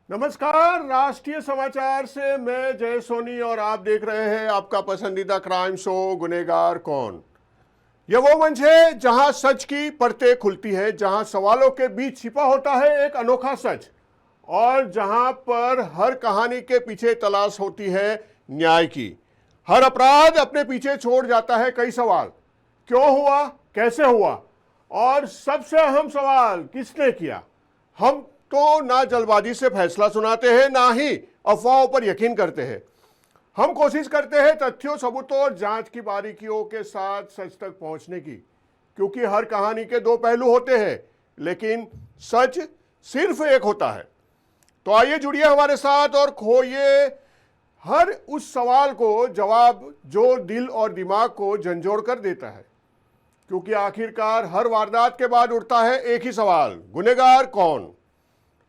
नमस्कार। राष्ट्रीय समाचार से मैं जय सोनी और आप देख रहे हैं आपका पसंदीदा क्राइम शो गुनहगार कौन। यह वो मंच है जहां सच की परतें खुलती है, जहां सवालों के बीच छिपा होता है एक अनोखा सच और जहां पर हर कहानी के पीछे तलाश होती है न्याय की। हर अपराध अपने पीछे छोड़ जाता है कई सवाल। क्यों हुआ, कैसे हुआ और सबसे अहम सवाल किसने किया। हम तो ना जल्दबाजी से फैसला सुनाते हैं, ना ही अफवाहों पर यकीन करते हैं। हम कोशिश करते हैं तथ्यों, सबूतों और जांच की बारीकियों के साथ सच तक पहुंचने की, क्योंकि हर कहानी के दो पहलू होते हैं लेकिन सच सिर्फ एक होता है। तो आइए जुड़िए हमारे साथ और खोइए हर उस सवाल को जवाब जो दिल और दिमाग को झंझोड़ कर देता है, क्योंकि आखिरकार हर वारदात के बाद उठता है एक ही सवाल, गुनहगार कौन।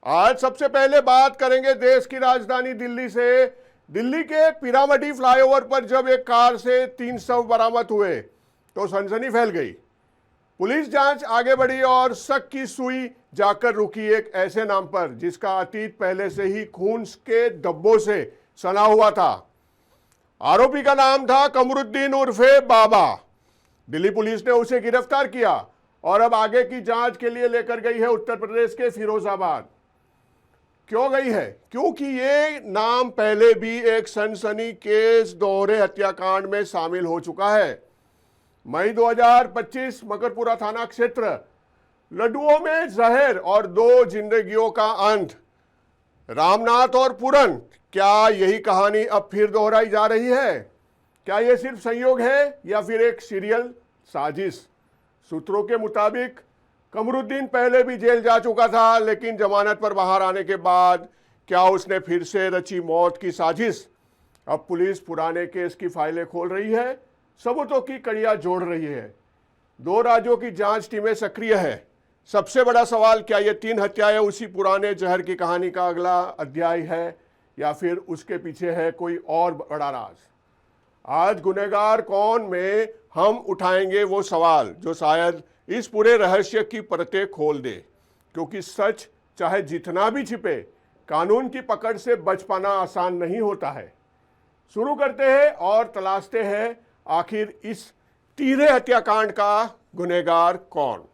आज सबसे पहले बात करेंगे देश की राजधानी दिल्ली से। दिल्ली के पीरामती फ्लाईओवर पर जब एक कार से 3 शव बरामद हुए तो सनसनी फैल गई। पुलिस जांच आगे बढ़ी और शक की सुई जाकर रुकी एक ऐसे नाम पर जिसका अतीत पहले से ही खून के धब्बों से सना हुआ था। आरोपी का नाम था कमरुद्दीन उर्फे बाबा। दिल्ली पुलिस ने उसे गिरफ्तार किया और अब आगे की जांच के लिए लेकर गई है उत्तर प्रदेश के फिरोजाबाद। क्यों गई है? क्योंकि ये नाम पहले भी एक सनसनी केस दोहरे हत्याकांड में शामिल हो चुका है। मई 2025 मकरपुरा थाना क्षेत्र, लड्डुओं में जहर और 2 जिंदगियों का अंत। रामनाथ और पूरन, क्या यही कहानी अब फिर दोहराई जा रही है? क्या यह सिर्फ संयोग है या फिर एक सीरियल साजिश? सूत्रों के मुताबिक कमरुद्दीन पहले भी जेल जा चुका था, लेकिन जमानत पर बाहर आने के बाद क्या उसने फिर से रची मौत की साजिश? अब पुलिस पुराने केस की फाइलें खोल रही है, सबूतों की कड़ियां जोड़ रही है। 2 राज्यों की जांच टीमें सक्रिय है। सबसे बड़ा सवाल, क्या ये 3 हत्याएं उसी पुराने जहर की कहानी का अगला अध्याय है या फिर उसके पीछे है कोई और बड़ा राज? आज गुनहगार कौन में हम उठाएंगे वो सवाल जो शायद इस पूरे रहस्य की परतें खोल दे, क्योंकि सच चाहे जितना भी छिपे, कानून की पकड़ से बच पाना आसान नहीं होता है। शुरू करते हैं और तलाशते हैं आखिर इस तिहरे हत्याकांड का गुनहगार कौन।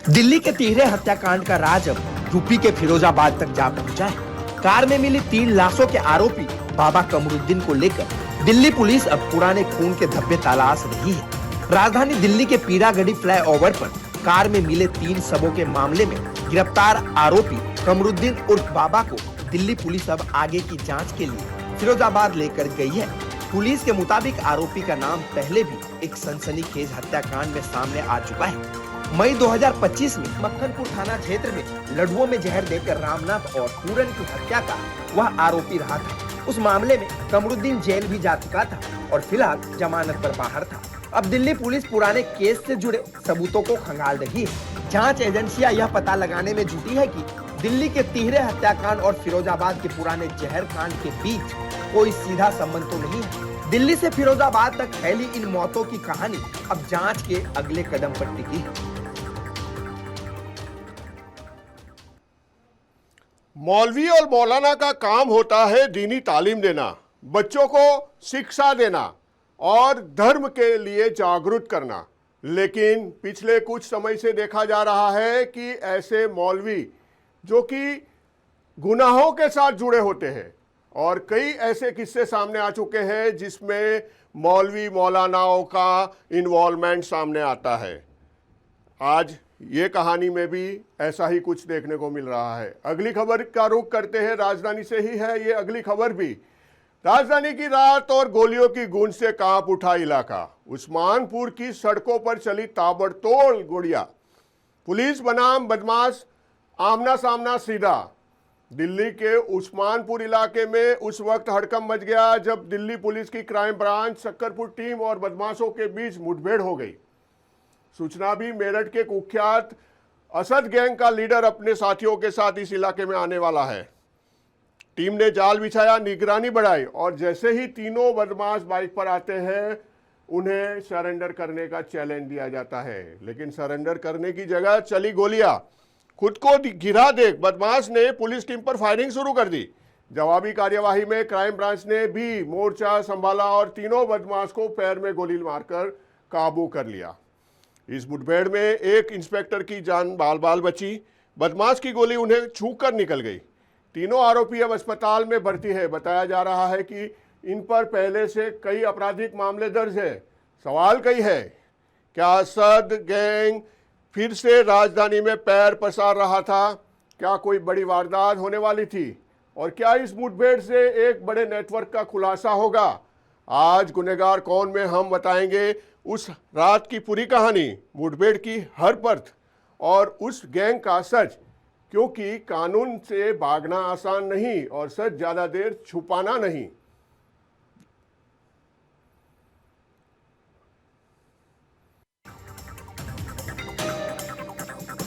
दिल्ली के तिहरे हत्याकांड का राज अब यूपी के फिरोजाबाद तक जा पहुंचा है। कार में मिली 3 लाशों के आरोपी बाबा कमरुद्दीन को लेकर दिल्ली पुलिस अब पुराने खून के धब्बे तलाश रही है। राजधानी दिल्ली के पीरागढ़ी फ्लाईओवर पर कार में मिले 3 शवों के मामले में गिरफ्तार आरोपी कमरुद्दीन उर्फ बाबा को दिल्ली पुलिस अब आगे की जांच के लिए फिरोजाबाद लेकर गई है। पुलिस के मुताबिक आरोपी का नाम पहले भी एक सनसनीखेज हत्याकांड में सामने आ चुका है। मई 2025 में मक्खनपुर थाना क्षेत्र में लड्डुओं में जहर देकर रामनाथ और पूरन की हत्या का वह आरोपी रहा था। उस मामले में कमरुद्दीन जेल भी जा चुका था और फिलहाल जमानत पर बाहर था। अब दिल्ली पुलिस पुराने केस से जुड़े सबूतों को खंगाल रही है। जांच एजेंसियां यह पता लगाने में जुटी है कि दिल्ली के तिहरे हत्याकांड और फिरोजाबाद के पुराने जहर कांड के बीच कोई सीधा संबंध तो नहीं है। दिल्ली से फिरोजाबाद तक फैली इन मौतों की कहानी अब जांच के अगले कदम पर टिकी है। मौलवी और मौलाना का काम होता है दीनी तालीम देना, बच्चों को शिक्षा देना और धर्म के लिए जागरूक करना। लेकिन पिछले कुछ समय से देखा जा रहा है कि ऐसे मौलवी जो कि गुनाहों के साथ जुड़े होते हैं, और कई ऐसे किस्से सामने आ चुके हैं जिसमें मौलवी मौलानाओं का इन्वॉल्वमेंट सामने आता है। आज ये कहानी में भी ऐसा ही कुछ देखने को मिल रहा है। अगली खबर का रुख करते हैं, राजधानी से ही है ये अगली खबर भी। राजधानी की रात और गोलियों की गूंज से कांप उठा इलाका। उस्मानपुर की सड़कों पर चली ताबड़तोड़ गोलियां। पुलिस बनाम बदमाश आमना सामना सीधा। दिल्ली के उस्मानपुर इलाके में उस वक्त हड़कंप मच गया जब दिल्ली पुलिस की क्राइम ब्रांच, सक्करपुर टीम और बदमाशों के बीच मुठभेड़ हो गई। सूचना भी मेरठ के कुख्यात असद गैंग का लीडर अपने साथियों के साथ इस इलाके में आने वाला है। टीम ने जाल बिछाया, निगरानी बढ़ाई और जैसे ही तीनों बदमाश बाइक पर आते हैं उन्हें सरेंडर करने का चैलेंज दिया जाता है, लेकिन सरेंडर करने की जगह चली गोलियां। खुद को गिरा देख बदमाश ने पुलिस टीम पर फायरिंग शुरू कर दी। जवाबी कार्यवाही में क्राइम ब्रांच ने भी मोर्चा संभाला और तीनों बदमाश को पैर में गोली मारकर काबू कर लिया। इस मुठभेड़ में एक इंस्पेक्टर की जान बाल बाल बची। बदमाश की गोली उन्हें छूकर निकल गई। तीनों आरोपी अब अस्पताल में भर्ती है। बताया जा रहा है कि इन पर पहले से कई आपराधिक मामले दर्ज है। सवाल कई है, क्या असद गैंग फिर से राजधानी में पैर पसार रहा था? क्या कोई बड़ी वारदात होने वाली थी? और क्या इस मुठभेड़ से एक बड़े नेटवर्क का खुलासा होगा? आज गुनहगार कौन में हम बताएंगे उस रात की पूरी कहानी, मुठभेड़ की हर परत और उस गैंग का सच, क्योंकि कानून से भागना आसान नहीं और सच ज्यादा देर छुपाना नहीं।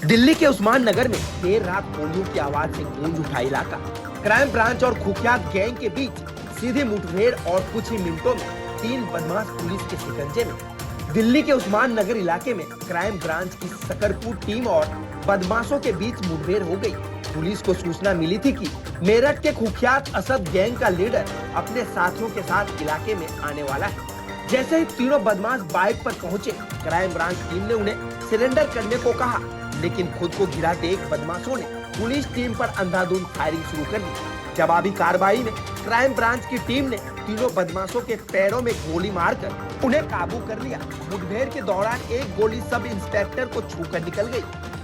दिल्ली के उस्मान नगर में देर रात गोलियों की आवाज से गूंज उठा इलाका। क्राइम ब्रांच और कुख्यात गैंग के बीच सीधी मुठभेड़ और कुछ ही मिनटों में 3 बदमाश पुलिस के शिकंजे में। दिल्ली के उस्मान नगर इलाके में क्राइम ब्रांच की सकरपुर टीम और बदमाशों के बीच मुठभेड़ हो गई। पुलिस को सूचना मिली थी कि मेरठ के कुख्यात असद गैंग का लीडर अपने साथियों के साथ इलाके में आने वाला है। जैसे ही तीनों बदमाश बाइक पर पहुंचे, क्राइम ब्रांच टीम ने उन्हें सरेंडर करने को कहा, लेकिन खुद को घिरा देख बदमाशों ने पुलिस टीम पर अंधाधुंध फायरिंग शुरू कर दी। जवाबी कार्रवाई में क्राइम ब्रांच की टीम ने तीनों बदमाशों के पैरों में गोली मारकर उन्हें काबू कर लिया। मुठभेड़ के दौरान एक गोली सब इंस्पेक्टर को छूकर निकल गई,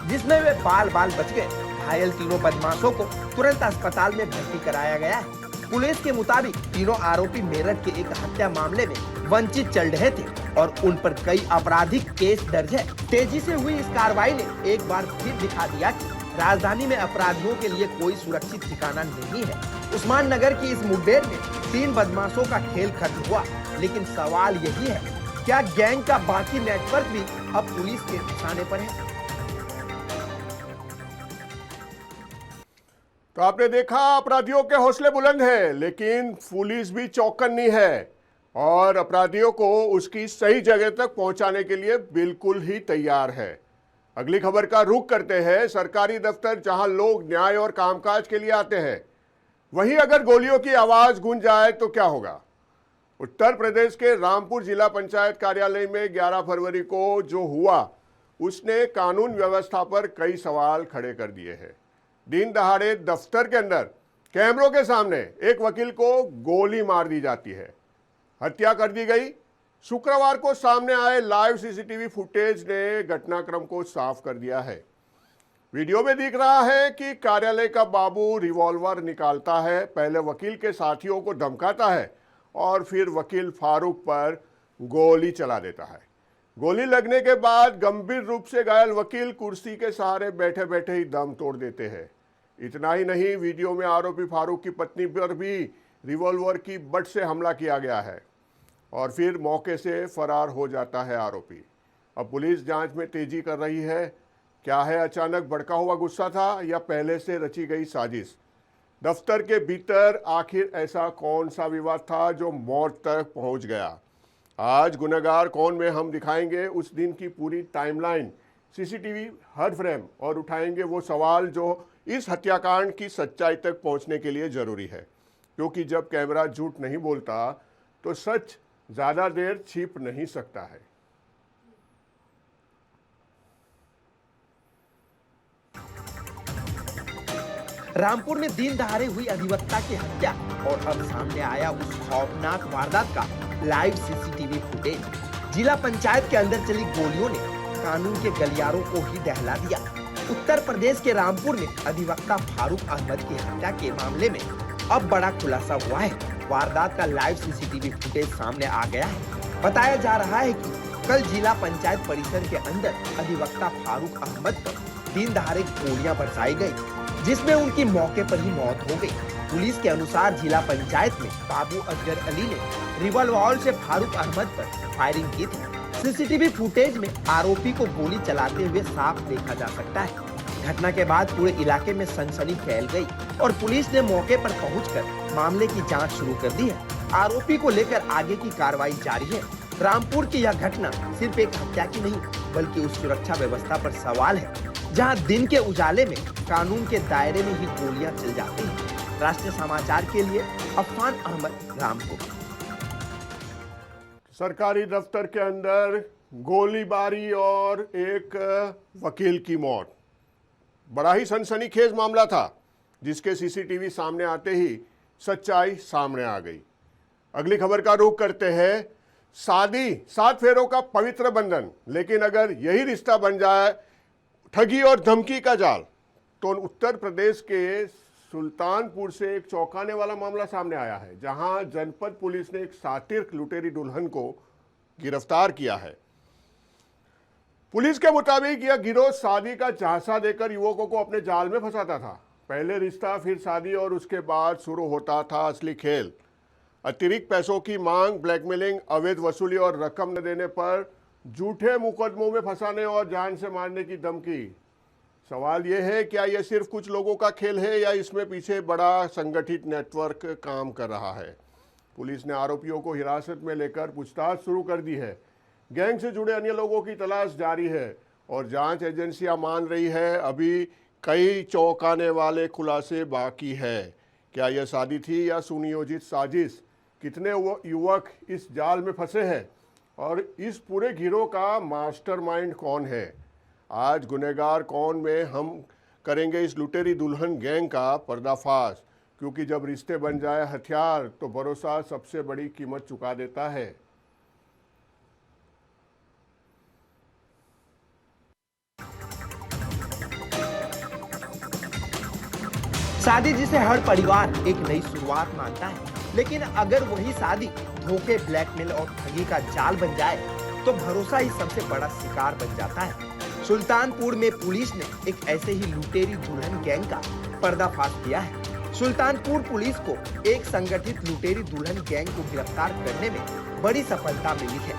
जिसमें वे बाल बाल बच गए। घायल तीनों बदमाशों को तुरंत अस्पताल में भर्ती कराया गया है। पुलिस के मुताबिक तीनों आरोपी मेरठ के एक हत्या मामले में वंचित चल रहे थे और उन पर कई आपराधिक केस दर्ज है। तेजी से हुई इस कार्रवाई ने एक बार फिर दिखा दिया कि राजधानी में अपराधियों के लिए कोई सुरक्षित ठिकाना नहीं है। उस्मान नगर की इस मुठभेड़ में 3 बदमाशों का खेल खत्म हुआ, लेकिन सवाल यही है, क्या गैंग का बाकी नेटवर्क भी अब पुलिस के निशाने पर है? तो आपने देखा, अपराधियों के हौसले बुलंद हैं, लेकिन पुलिस भी चौकन्नी है और अपराधियों को उसकी सही जगह तक पहुंचाने के लिए बिल्कुल ही तैयार है। अगली खबर का रुख करते हैं। सरकारी दफ्तर जहां लोग न्याय और कामकाज के लिए आते हैं, वहीं अगर गोलियों की आवाज गूंज जाए तो क्या होगा? उत्तर प्रदेश के रामपुर जिला पंचायत कार्यालय में 11 फरवरी को जो हुआ, उसने कानून व्यवस्था पर कई सवाल खड़े कर दिए हैं। दिन दहाड़े दफ्तर के अंदर कैमरों के सामने एक वकील को गोली मार दी जाती है, हत्या कर दी गई। शुक्रवार को सामने आए लाइव सीसीटीवी फुटेज ने घटनाक्रम को साफ कर दिया है। वीडियो में दिख रहा है कि कार्यालय का बाबू रिवॉल्वर निकालता है, पहले वकील के साथियों को धमकाता है और फिर वकील फारूक पर गोली चला देता है। गोली लगने के बाद गंभीर रूप से घायल वकील कुर्सी के सहारे बैठे बैठे ही दम तोड़ देते हैं। इतना ही नहीं, वीडियो में आरोपी फारूक की पत्नी पर भी रिवॉल्वर की बट से हमला किया गया है और फिर मौके से फरार हो जाता है आरोपी। अब पुलिस जांच में तेजी कर रही है। क्या है अचानक भड़का हुआ गुस्सा था या पहले से रची गई साजिश? दफ्तर के भीतर आखिर ऐसा कौन सा विवाद था जो मौत तक पहुंच गया? आज गुनहगार कौन में हम दिखाएंगे उस दिन की पूरी टाइमलाइन, सीसीटीवी हर फ्रेम, और उठाएंगे वो सवाल जो इस हत्याकांड की सच्चाई तक पहुंचने के लिए जरूरी है, क्योंकि जब कैमरा झूठ नहीं बोलता तो सच ज्यादा देर छिप नहीं सकता है। रामपुर में दिन दहाड़े हुई अधिवक्ता की हत्या और अब सामने आया उस खौफनाक वारदात का लाइव सीसीटीवी फुटेज। जिला पंचायत के अंदर चली गोलियों ने कानून के गलियारों को ही दहला दिया। उत्तर प्रदेश के रामपुर में अधिवक्ता फारूक अहमद की हत्या के मामले में अब बड़ा खुलासा हुआ है। वारदात का लाइव सीसीटीवी फुटेज सामने आ गया है। बताया जा रहा है कि कल जिला पंचायत परिसर के अंदर अधिवक्ता फारूक अहमद पर दिन दहाड़े गोलियां बरसाई गई, जिसमें उनकी मौके पर ही मौत हो गई। पुलिस के अनुसार जिला पंचायत में बाबू असगर अली ने रिवॉल्वर से फारूक अहमद पर फायरिंग की थी। सीसीटीवी फुटेज में आरोपी को गोली चलाते हुए साफ देखा जा सकता है। घटना के बाद पूरे इलाके में सनसनी फैल गई और पुलिस ने मौके पर पहुंचकर मामले की जांच शुरू कर दी है। आरोपी को लेकर आगे की कार्रवाई जारी है। रामपुर की यह घटना सिर्फ एक हत्या की नहीं बल्कि उस सुरक्षा व्यवस्था पर सवाल है जहां दिन के उजाले में कानून के दायरे में ही गोलियां चल जाती हैं। राष्ट्रीय समाचार के लिए अफान अहमद, रामपुर। सरकारी दफ्तर के अंदर गोलीबारी और एक वकील की मौत, बड़ा ही सनसनीखेज मामला था जिसके सीसीटीवी सामने आते ही सच्चाई सामने आ गई। अगली खबर का रुख करते हैं। शादी 7 फेरों का पवित्र बंधन, लेकिन अगर यही रिश्ता बन जाए ठगी और धमकी का जाल, तो उत्तर प्रदेश के सुल्तानपुर से एक चौंकाने वाला मामला सामने आया है, जहां जनपद पुलिस ने एक सातिर लुटेरी दुल्हन को गिरफ्तार किया है। पुलिस के मुताबिक यह गिरोह शादी का झांसा देकर युवकों को अपने जाल में फंसाता था। पहले रिश्ता, फिर शादी और उसके बाद शुरू होता था असली खेल। अतिरिक्त पैसों की मांग, ब्लैकमेलिंग, अवैध वसूली और रकम न देने पर झूठे मुकदमों में फंसाने और जान से मारने की धमकी। सवाल यह है, क्या यह सिर्फ कुछ लोगों का खेल है या इसमें पीछे बड़ा संगठित नेटवर्क काम कर रहा है? पुलिस ने आरोपियों को हिरासत में लेकर पूछताछ शुरू कर दी है। गैंग से जुड़े अन्य लोगों की तलाश जारी है और जांच एजेंसियां मान रही है अभी कई चौंकाने वाले खुलासे बाकी है। क्या यह शादी थी या सुनियोजित साजिश? कितने युवक इस जाल में फंसे हैं और इस पूरे गिरोह का मास्टरमाइंड कौन है? आज गुनहगार कौन में हम करेंगे इस लुटेरी दुल्हन गैंग का पर्दाफाश, क्योंकि जब रिश्ते बन जाए हथियार तो भरोसा सबसे बड़ी कीमत चुका देता है। शादी जिसे हर परिवार एक नई शुरुआत मानता है, लेकिन अगर वही शादी धोखे, ब्लैकमेल और ठगी का जाल बन जाए तो भरोसा ही सबसे बड़ा शिकार बन जाता है। सुल्तानपुर में पुलिस ने एक ऐसे ही लुटेरी दुल्हन गैंग का पर्दाफाश किया है। सुल्तानपुर पुलिस को एक संगठित लुटेरी दुल्हन गैंग को गिरफ्तार करने में बड़ी सफलता मिली है।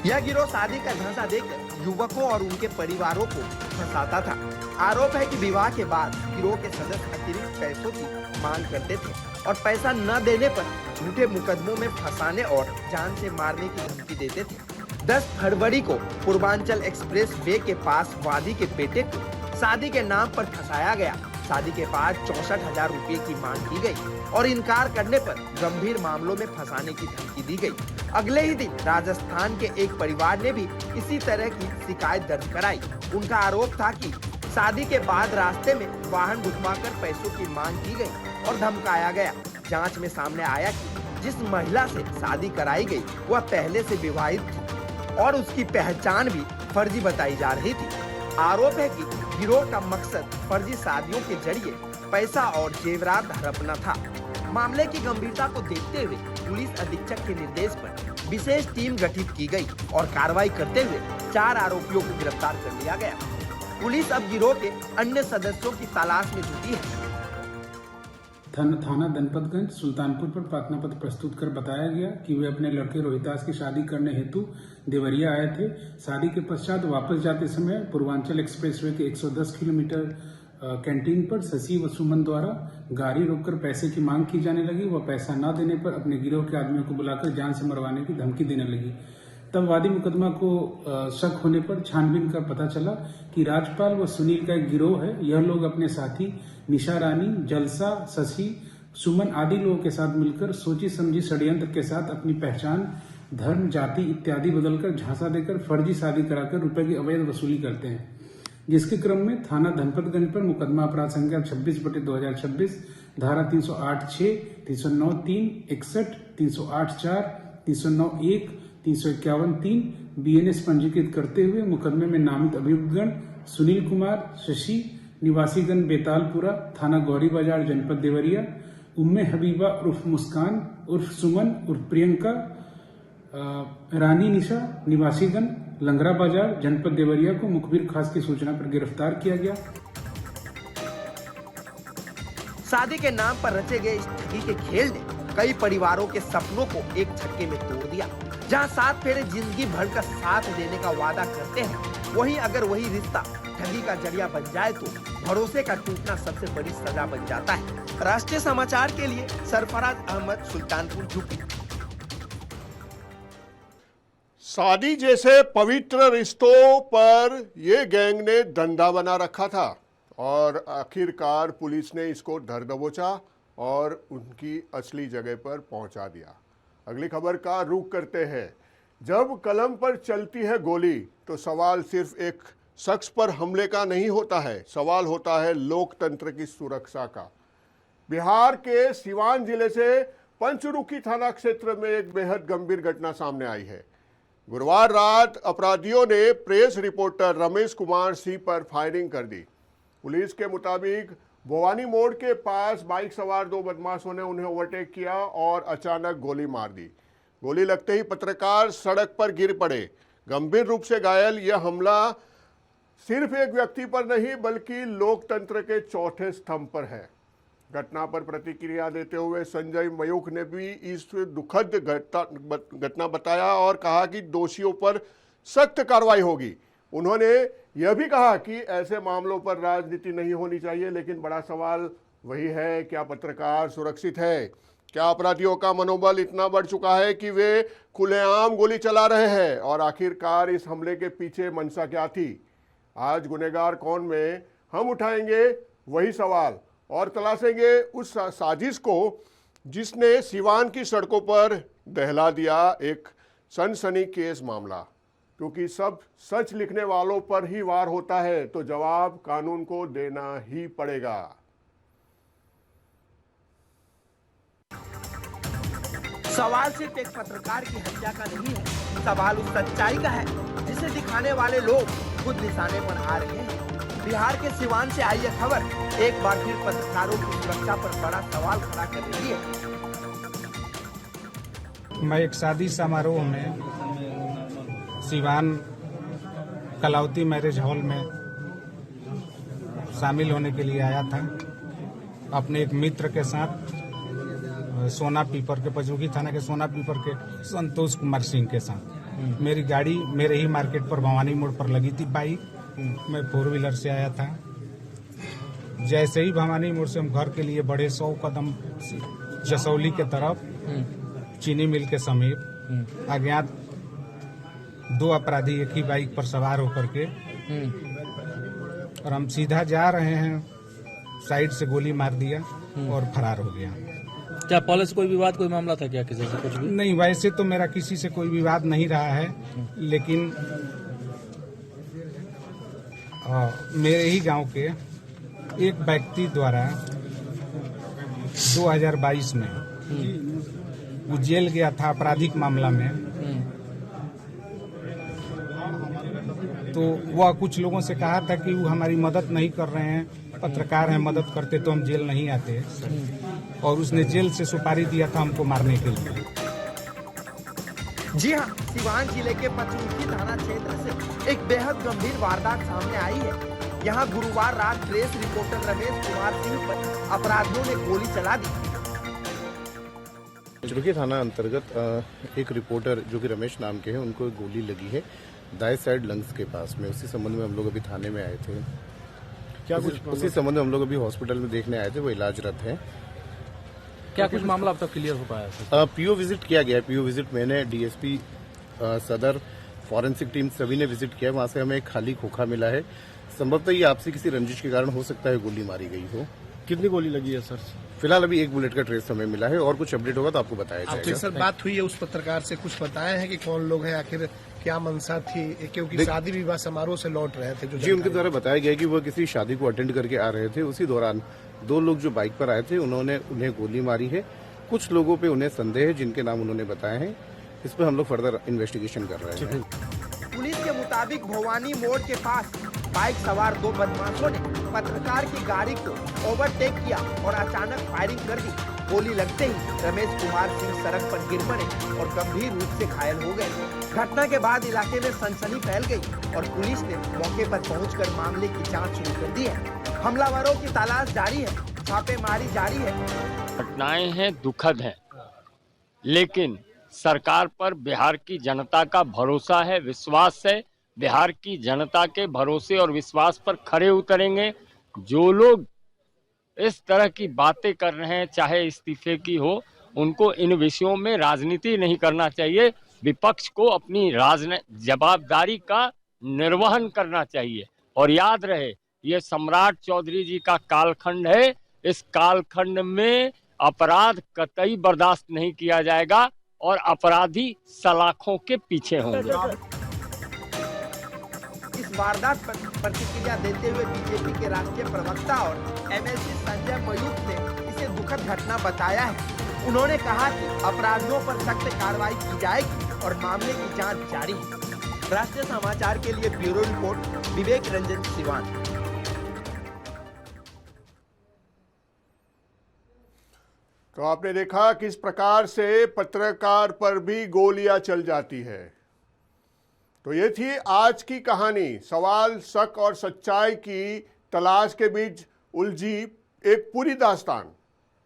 यह गिरोह शादी का झांसा देकर युवकों और उनके परिवारों को फंसाता था। आरोप है कि विवाह के बाद गिरोह के सदस्य अतिरिक्त पैसों की मांग करते थे और पैसा न देने पर झूठे मुकदमों में फंसाने और जान से मारने की धमकी देते थे। 10 फरवरी को पूर्वांचल एक्सप्रेस वे के पास वादी के बेटे को शादी के नाम पर फंसाया गया। शादी के बाद 64,000 रुपए की मांग की गई और इनकार करने पर गंभीर मामलों में फंसाने की धमकी दी गई। अगले ही दिन राजस्थान के एक परिवार ने भी इसी तरह की शिकायत दर्ज कराई। उनका आरोप था कि शादी के बाद रास्ते में वाहन रुकवाकर पैसों की मांग की गई और धमकाया गया। जांच में सामने आया कि जिस महिला से शादी कराई गई वह पहले से विवाहित थी और उसकी पहचान भी फर्जी बताई जा रही थी। आरोप है कि गिरोह का मकसद फर्जी शादियों के जरिए पैसा और जेवरात हड़पना था। मामले की गंभीरता को देखते हुए पुलिस अधीक्षक के निर्देश पर विशेष टीम गठित की गई और कार्रवाई करते हुए 4 आरोपियों को गिरफ्तार कर लिया गया। पुलिस अब गिरोह के अन्य सदस्यों की तलाश में जुटी है। थाना दनपतगंज सुल्तानपुर पर प्रार्थना पत्र प्रस्तुत कर बताया गया कि वे अपने लड़के रोहितास की शादी करने हेतु देवरिया आए थे। शादी के पश्चात वापस जाते समय पूर्वांचल एक्सप्रेसवे के 110 किलोमीटर कैंटीन पर शशि व सुमन द्वारा गाड़ी रोककर पैसे की मांग की जाने लगी। वह पैसा न देने पर अपने गिरोह के आदमियों को बुलाकर जान से मरवाने की धमकी देने लगी। तब वादी मुकदमा को शक होने पर छानबीन कर पता चला कि राजपाल व सुनील का एक गिरोह है। यह लोग अपने साथी निशा रानी, जलसा, शशि, सुमन आदि लोगों के साथ मिलकर सोची समझी षड्यंत्र के साथ अपनी पहचान, धर्म, जाति इत्यादि बदलकर झांसा देकर फर्जी शादी कराकर रुपए की अवैध वसूली करते हैं। जिसके क्रम में थाना धनपतगंज पर मुकदमा अपराध संख्या 26/2026 धारा 308(6), 309(3), 61, 308(4), 309(1), 351(3) BNS पंजीकृत करते हुए मुकदमे में नामित अभियुक्तगण सुनील कुमार, शशि निवासीगण बेतालपुरा, थाना गौरी बाजार, जनपद देवरिया, उम्मे हबीबा उर्फ मुस्कान उर्फ सुमन उर्फ प्रियंका, रानी निशा निवासीगण लंगरा बाजार, जनपद देवरिया को मुखबिर खास की सूचना पर गिरफ्तार किया गया। शादी के नाम पर रचे गए इस ठगी के खेल ने कई परिवारों के सपनों को एक झटके में तोड़ दिया। जहां 7 फेरे जिंदगी भर का साथ देने का वादा करते हैं, वहीं अगर वही रिश्ता ठगी का जरिया बन जाए तो भरोसे का टूटना सबसे बड़ी सजा बन जाता है। राष्ट्रीय समाचार के लिए सरफराज अहमद, सुल्तानपुर यूपी। शादी जैसे पवित्र रिश्तों पर ये गैंग ने धंधा बना रखा था और आखिरकार पुलिस ने इसको धर दबोचा और उनकी असली जगह पर पहुंचा दिया। अगली खबर का रुख करते हैं। जब कलम पर चलती है गोली तो सवाल सिर्फ एक शख्स पर हमले का नहीं होता है, सवाल होता है लोकतंत्र की सुरक्षा का। बिहार के सीवान जिले से पंचरुखी थाना क्षेत्र में एक बेहद गंभीर घटना सामने आई है। गुरुवार रात अपराधियों ने प्रेस रिपोर्टर रमेश कुमार सिंह पर फायरिंग कर दी। पुलिस के मुताबिक भवानी मोड़ के पास बाइक सवार दो बदमाशों ने उन्हें ओवरटेक किया और अचानक गोली मार दी। गोली लगते ही पत्रकार सड़क पर गिर पड़े, गंभीर रूप से घायल। यह हमला सिर्फ एक व्यक्ति पर नहीं बल्कि लोकतंत्र के चौथे स्तंभ पर है। घटना पर प्रतिक्रिया देते हुए संजय मयूख ने भी इस दुखद घटना बताया और कहा कि दोषियों पर सख्त कार्रवाई होगी। उन्होंने यह भी कहा कि ऐसे मामलों पर राजनीति नहीं होनी चाहिए, लेकिन बड़ा सवाल वही है, क्या पत्रकार सुरक्षित है? क्या अपराधियों का मनोबल इतना बढ़ चुका है कि वे खुलेआम गोली चला रहे हैं? और आखिरकार इस हमले के पीछे मंशा क्या थी? आज गुनहगार कौन में हम उठाएंगे वही सवाल और तलाशेंगे उस साजिश को जिसने सिवान की सड़कों पर दहला दिया एक सनसनीखेज मामला। क्योंकि सब सच लिखने वालों पर ही वार होता है तो जवाब कानून को देना ही पड़ेगा। सवाल सिर्फ एक पत्रकार की हत्या का नहीं है, सवाल उस सच्चाई का है जिसे दिखाने वाले लोग खुद निशाने पर आ रहे हैं। बिहार के सिवान से आई यह खबर एक बार फिर पत्रकारों की सुरक्षा पर बड़ा सवाल खड़ा कर रही है। मैं एक शादी समारोह में सिवान कलावती मैरिज हॉल में शामिल होने के लिए आया था अपने एक मित्र के साथ, सोना पीपर के पंचरुखी थाना के सोना पीपर के संतोष कुमार सिंह के साथ। मेरी गाड़ी मेरे ही मार्केट पर भवानी मोड़ पर लगी थी बाइक, मैं 4 व्हीलर से आया था। जैसे ही भवानी मोड़ से हम घर के लिए बढ़े 100 कदम जसौली के तरफ चीनी मिल के समीप अज्ञात 2 अपराधी एक ही बाइक पर सवार होकर के और हम सीधा जा रहे हैं, साइड से गोली मार दिया और फरार हो गया। क्या पहले से कोई विवाद, कोई मामला था क्या किसी से? कुछ भी नहीं, वैसे तो मेरा किसी से कोई विवाद नहीं रहा है, लेकिन मेरे ही गांव के एक व्यक्ति द्वारा 2022 में वो जेल गया था आपराधिक मामला में, तो वह कुछ लोगों से कहा था कि वो हमारी मदद नहीं कर रहे हैं, पत्रकार हैं, मदद करते तो हम जेल नहीं आते, और उसने जेल से सुपारी दिया था हमको मारने के लिए। जी हाँ, सिवान जिले के पंचरुखी थाना क्षेत्र से एक बेहद गंभीर वारदात सामने आई है। यहाँ गुरुवार रात प्रेस रिपोर्टर रमेश कुमार सिंह पर अपराधियों ने गोली चला दी। पंचरुखी थाना अंतर्गत एक रिपोर्टर जो कि रमेश नाम के हैं, उनको गोली लगी है दाएं साइड लंग्स के पास में। उसी संबंध में हम लोग अभी थाने में आए थे। क्या कुछ उसी संबंध में हम लोग अभी हॉस्पिटल में देखने आए थे, वो इलाजरत है। क्या कुछ मामला अब तक क्लियर हो पाया? पीओ विजिट किया गया। पीओ विजिट मैंने डीएसपी सदर फॉरेंसिक टीम सभी ने विजिट किया। वहां से हमें एक खाली खोखा मिला है। संभवतः ये आपसी किसी रंजिश के कारण हो सकता है गोली मारी गई हो। कितनी गोली लगी है सर? फिलहाल अभी 1 बुलेट का ट्रेस हमें मिला है और कुछ अपडेट होगा तो आपको बताया जाएगा। सर, बात हुई है उस पत्रकार से, कुछ बताया है कि कौन लोग हैं, आखिर क्या मंशा थी? क्योंकि शादी विवाह समारोह से लौट रहे थे। जी, उनके द्वारा बताया गया कि वो किसी शादी को अटेंड करके आ रहे थे। उसी दौरान 2 लोग जो बाइक पर आए थे उन्होंने उन्हें गोली मारी है। कुछ लोगों पे उन्हें संदेह है जिनके नाम उन्होंने बताए हैं। इस पर हम लोग फर्दर इन्वेस्टिगेशन कर रहे हैं। पुलिस के मुताबिक भवानी मोड़ के पास बाइक सवार 2 बदमाशों ने पत्रकार की गाड़ी को ओवरटेक किया और अचानक फायरिंग कर दी। गोली लगते ही रमेश कुमार सिंह सड़क पर गिर पड़े और गंभीर रूप से घायल हो गए। घटना के बाद इलाके में सनसनी फैल गई और पुलिस ने मौके पर पहुंचकर मामले की जांच शुरू कर दी है। हमलावरों की तलाश जारी है, छापेमारी जारी है। घटनाएं हैं, दुखद हैं, लेकिन सरकार पर बिहार की जनता का भरोसा है, विश्वास है। बिहार की जनता के भरोसे और विश्वास पर खरे उतरेंगे। जो लोग इस तरह की बातें कर रहे हैं, चाहे इस्तीफे की हो, उनको इन विषयों में राजनीति नहीं करना चाहिए। विपक्ष को अपनी जवाबदारी का निर्वहन करना चाहिए। और याद रहे, ये सम्राट चौधरी जी का कालखंड है। इस कालखंड में अपराध कतई बर्दाश्त नहीं किया जाएगा और अपराधी सलाखों के पीछे होंगे। इस वारदात पर प्रतिक्रिया देते हुए बीजेपी के राष्ट्रीय प्रवक्ता और एमएलसी संजय मयूख ने इसे दुखद घटना बताया है। उन्होंने कहा कि अपराधियों पर सख्त कार्रवाई की जाएगी और मामले की जांच जारी है। राष्ट्रीय समाचार के लिए ब्यूरो रिपोर्ट विवेक रंजन सिवान। तो आपने देखा किस प्रकार से पत्रकार पर भी गोलियां चल जाती है। तो ये थी आज की कहानी। सवाल, शक और सच्चाई की तलाश के बीच उलझी एक पूरी दास्तान।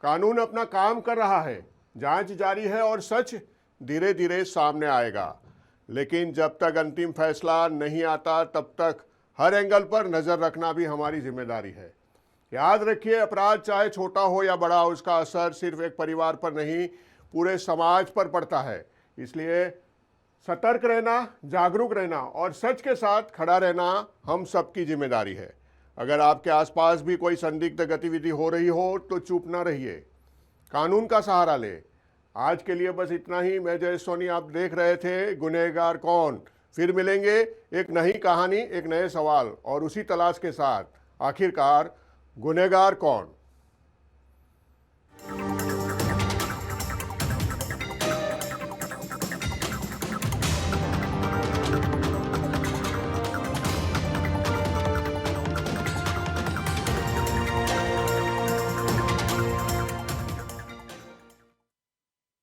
कानून अपना काम कर रहा है, जांच जारी है और सच धीरे धीरे सामने आएगा। लेकिन जब तक अंतिम फैसला नहीं आता तब तक हर एंगल पर नज़र रखना भी हमारी जिम्मेदारी है। याद रखिए, अपराध चाहे छोटा हो या बड़ा, उसका असर सिर्फ एक परिवार पर नहीं, पूरे समाज पर पड़ता है। इसलिए सतर्क रहना, जागरूक रहना और सच के साथ खड़ा रहना हम सबकी जिम्मेदारी है। अगर आपके आसपास भी कोई संदिग्ध गतिविधि हो रही हो तो चुप ना रहिए, कानून का सहारा ले। आज के लिए बस इतना ही। मैं जय सोनी, आप देख रहे थे गुनहगार कौन। फिर मिलेंगे एक नई कहानी, एक नए सवाल और उसी तलाश के साथ, आखिरकार गुनहगार कौन।